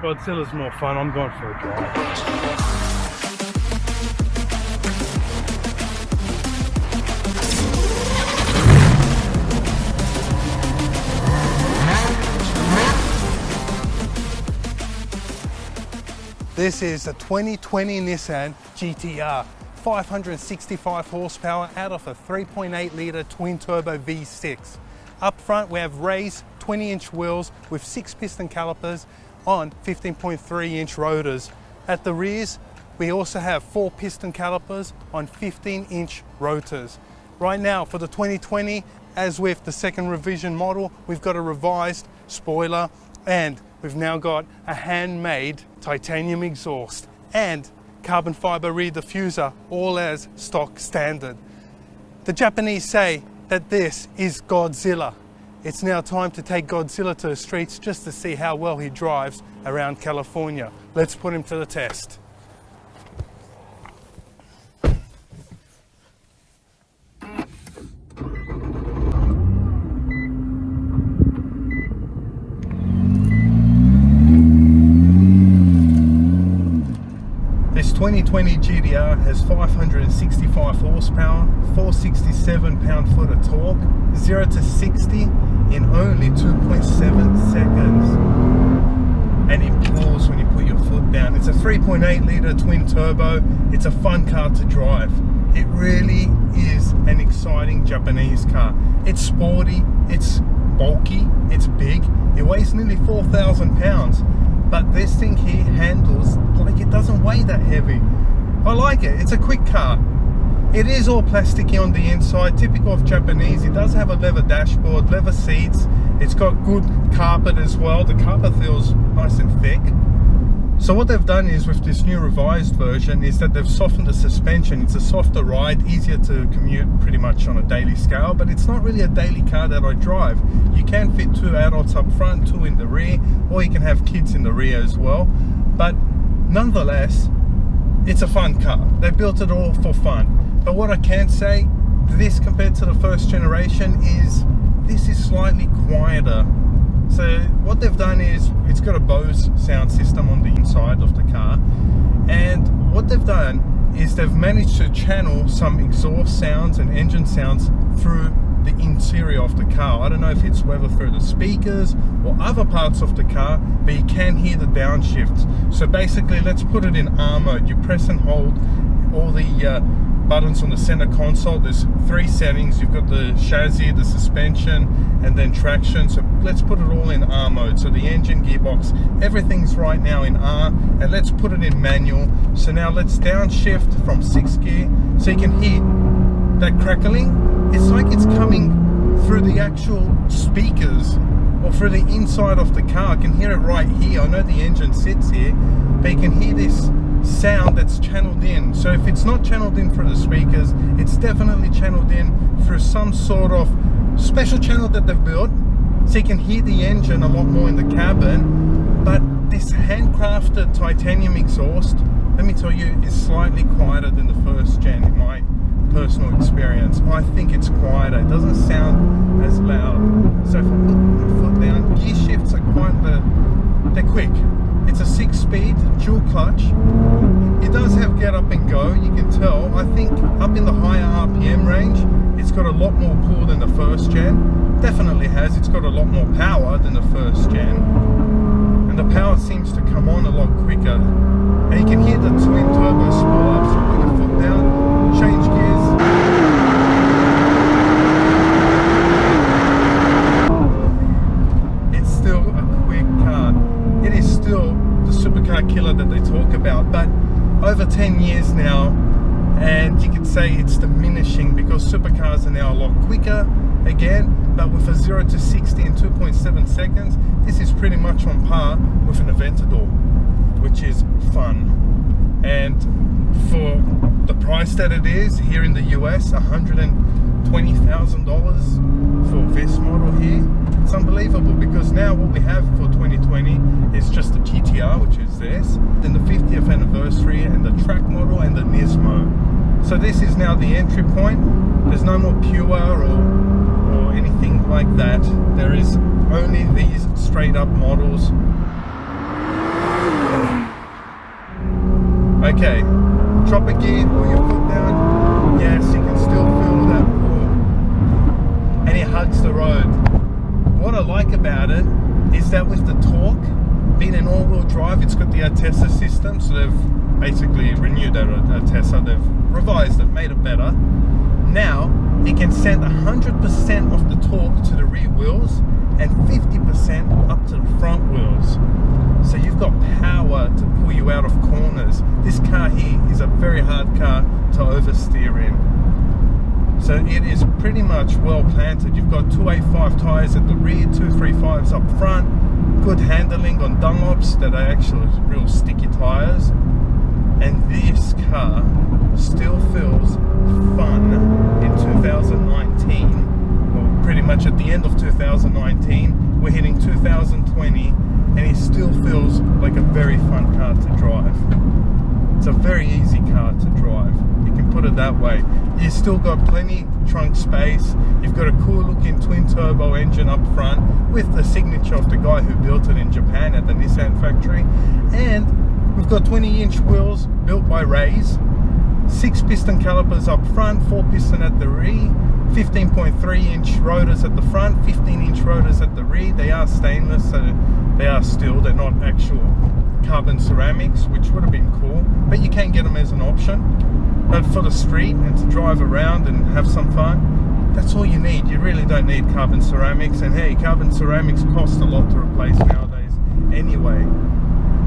Godzilla's more fun. I'm going for a drive. This is a 2020 Nissan GTR, 565 horsepower out of a 3.8 litre twin turbo V6. Up front we have raised 20-inch wheels with 6 piston calipers on 15.3-inch rotors. At the rears we also have 4 piston calipers on 15-inch rotors. Right now for the 2020, as with the second revision model, we've got a revised spoiler and we've now got a handmade titanium exhaust and carbon fiber rear diffuser, all as stock standard. The Japanese say that this is Godzilla. It's now time to take Godzilla to the streets just to see how well he drives around California. Let's put him to the test. This 2020 GTR has 565 horsepower, 467 pound-foot of torque, 0 to 60 in only 2.7 seconds. And it pulls when you put your foot down. It's a 3.8 litre twin turbo. It's a fun car to drive. It really is an exciting Japanese car. It's sporty, it's bulky, it's big. It weighs nearly 4,000 pounds. But this thing here handles like it doesn't weigh that heavy. I like it. It's a quick car. It is all plasticky on the inside, typical of Japanese. It does have a leather dashboard, leather seats. It's got good carpet as well. The carpet feels nice and thick. So what they've done is, with this new revised version, is that they've softened the suspension. It's a softer ride, easier to commute pretty much on a daily scale, but it's not really a daily car that I drive. You can fit 2 adults up front, 2 in the rear, or you can have kids in the rear as well. But nonetheless, it's a fun car. They built it all for fun. But what I can say, this compared to the first generation is, this is slightly quieter. So what they've done is, it's got a Bose sound system on the inside of the car, and what they've done is they've managed to channel some exhaust sounds and engine sounds through the interior of the car. I don't know if it's whether through the speakers or other parts of the car, but you can hear the downshifts. So basically, let's put it in R mode. You press and hold all the buttons on the center console. There's 3 settings. You've got the chassis, the suspension, and then traction. So let's put it all in R mode. So the engine, gearbox, everything's right now in R, and let's put it in manual. So now let's downshift from 6th gear, so you can hear that crackling. It's like it's coming through the actual speakers or through the inside of the car. I can hear it right here. I know the engine sits here, but you can hear this sound that's channeled in. So if it's not channeled in through the speakers, it's definitely channeled in through some sort of special channel that they've built, so you can hear the engine a lot more in the cabin. But this handcrafted titanium exhaust, let me tell you, is slightly quieter than the first gen in my personal experience. I think it's quieter. It doesn't sound as loud. So if I put my foot down, gear shifts are they're quick. It's a 6-speed dual clutch. It does have get up and go, you can tell. I think up in the higher RPM range, it's got a lot more pull than the first gen. Definitely has. It's got a lot more power than the first gen. And the power seems to come on a lot quicker. And you can hear the twin turbo spool up. So put your foot down, change gears. It's still a quick car. It is still the supercar killer that they talk about, but over 10 years now, and you could say it's diminishing because supercars are now a lot quicker again, but with a 0 to 60 in 2.7 seconds, this is pretty much on par with an Aventador, which is fun. And for the price that it is here in the US, $120,000 for this model here, it's unbelievable, because now what we have for 2020 is just the GTR, which is this, then the 50th anniversary and the track model and the NISMO. So this is now the entry point. There's no more Pure or anything like that. There is only these straight up models. Okay, drop a gear, pull your foot down. Yes, you can still feel that pull. And it hugs the road. What I like about it is that with the torque, being an all-wheel drive, it's got the Atessa system, so they've basically renewed that Atessa, they've revised it, made it better. Now, it can send 100% of the torque to the rear wheels and 50% up to the front wheels. So you've got power to pull you out of corners. This car here is a very hard car to oversteer in. So it is pretty much well planted. You've got 285 tyres at the rear, 235s up front, good handling on Dunlops that are actually real sticky tyres. And this car still feels fun in 2019. Well, pretty much at the end of 2019, we're hitting 2020, and it still feels like a very fun car to drive. It's a very easy car to drive, you can put it that way. You've still got plenty trunk space. You've got a cool looking twin turbo engine up front with the signature of the guy who built it in Japan at the Nissan factory. And we've got 20-inch wheels built by Rahme, 6 piston calipers up front, 4 piston at the rear, 15.3-inch rotors at the front, 15-inch rotors at the rear. They are stainless, so they are steel, they're not actual carbon ceramics, which would have been cool, but you can get them as an option. But for the street and to drive around and have some fun, that's all you need. You really don't need carbon ceramics, and hey, carbon ceramics cost a lot to replace nowadays anyway.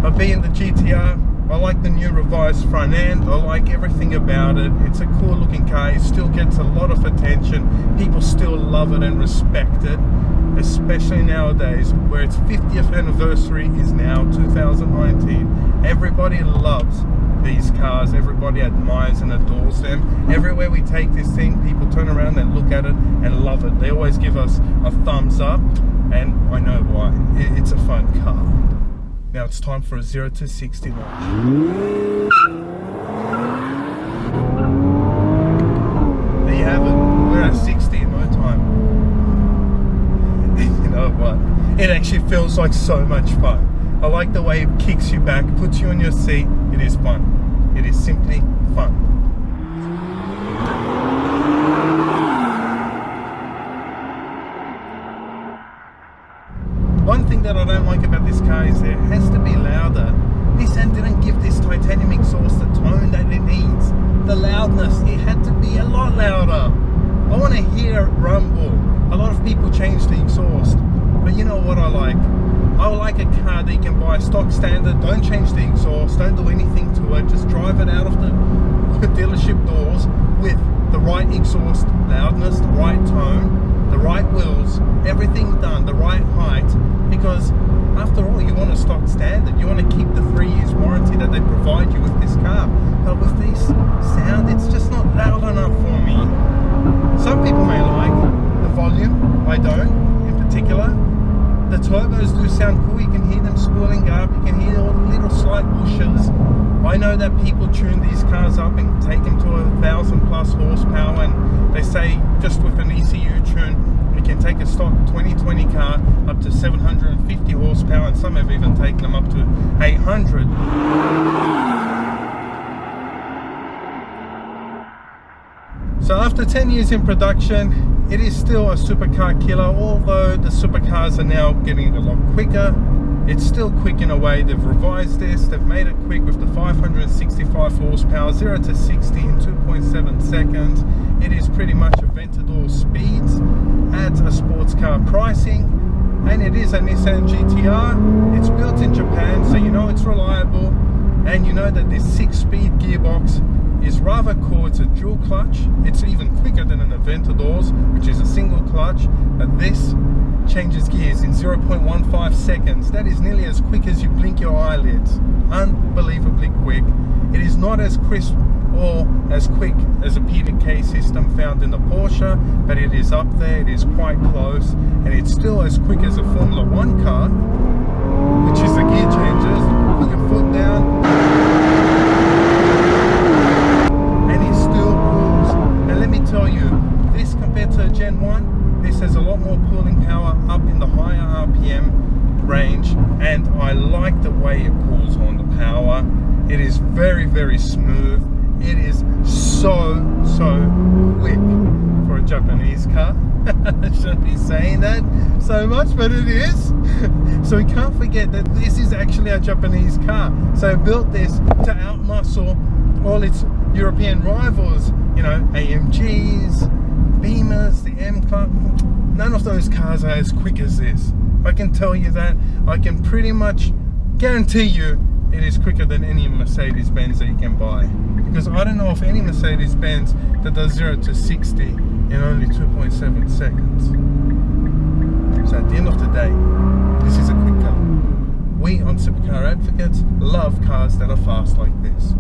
But being the GTR, I like the new revised front end, I like everything about it. It's a cool looking car, it still gets a lot of attention, people still love it and respect it, especially nowadays where its 50th anniversary is now 2019. Everybody loves these cars, everybody admires and adores them. Everywhere we take this thing, people turn around and look at it and love it. They always give us a thumbs up, and I know why. It's a fun car. Now it's time for a 0 to 60 launch. There you have it. We're at 60 in no time. You know what? It actually feels like so much fun. I like the way it kicks you back, puts you on your seat. It is fun. It is simply fun. One thing that I don't like about this car is it has to be louder. Nissan didn't give this titanium exhaust the tone that it needs. The loudness, it had to be a lot louder. I want to hear it rumble. A lot of people change the exhaust, but you know what I like? I like a car that you can buy stock standard, don't change the exhaust, don't do anything to it, just drive it out of the dealership doors with the right exhaust loudness, the right tone, the right wheels, everything done, the right height, because after all you want a stock standard, you want to keep the 3 years warranty that they provide you with this car. But with this sound, it's just not loud enough for me. Some people may like the volume, I don't in particular. The turbos do sound cool, you can hear them spooling up, you can hear all the little slight whooshes. I know that people tune these cars up and take them to 1,000+ horsepower, and they say just with an ECU tune, we can take a stock 2020 car up to 750 horsepower, and some have even taken them up to 800. So after 10 years in production, it is still a supercar killer, although the supercars are now getting a lot quicker. It's still quick in a way. They've revised this, they've made it quick with the 565 horsepower, 0 to 60 in 2.7 seconds. It is pretty much Aventador speeds at a sports car pricing, and it is a Nissan GTR. It's built in Japan, so you know it's reliable, and you know that this 6-speed gearbox is rather cool. It's a dual clutch. It's even quicker than an Aventador's, which is a single clutch, but this changes gears in 0.15 seconds. That is nearly as quick as you blink your eyelids. Unbelievably quick. It is not as crisp or as quick as a PDK system found in the Porsche, but it is up there, it is quite close, and it's still as quick as a Formula 1 car, which is the gear changes. Put your foot down, and it still pulls. And let me tell you, this compared to a Gen 1, this has a lot more pulling power up in the higher RPM range, and I like the way it pulls on the power. It is very, very smooth. It is so quick for a Japanese car. I shouldn't be saying that so much, but it is. So we can't forget that this is actually a Japanese car. So it built this to outmuscle all its European rivals, you know, AMGs, Beamers, the M-Class. None of those cars are as quick as this. I can tell you that. I can pretty much guarantee you it is quicker than any Mercedes-Benz that you can buy. Because I don't know of any Mercedes-Benz that does 0 to 60 in only 2.7 seconds. So at the end of the day, this is a quick car. We on Supercar Advocates love cars that are fast like this.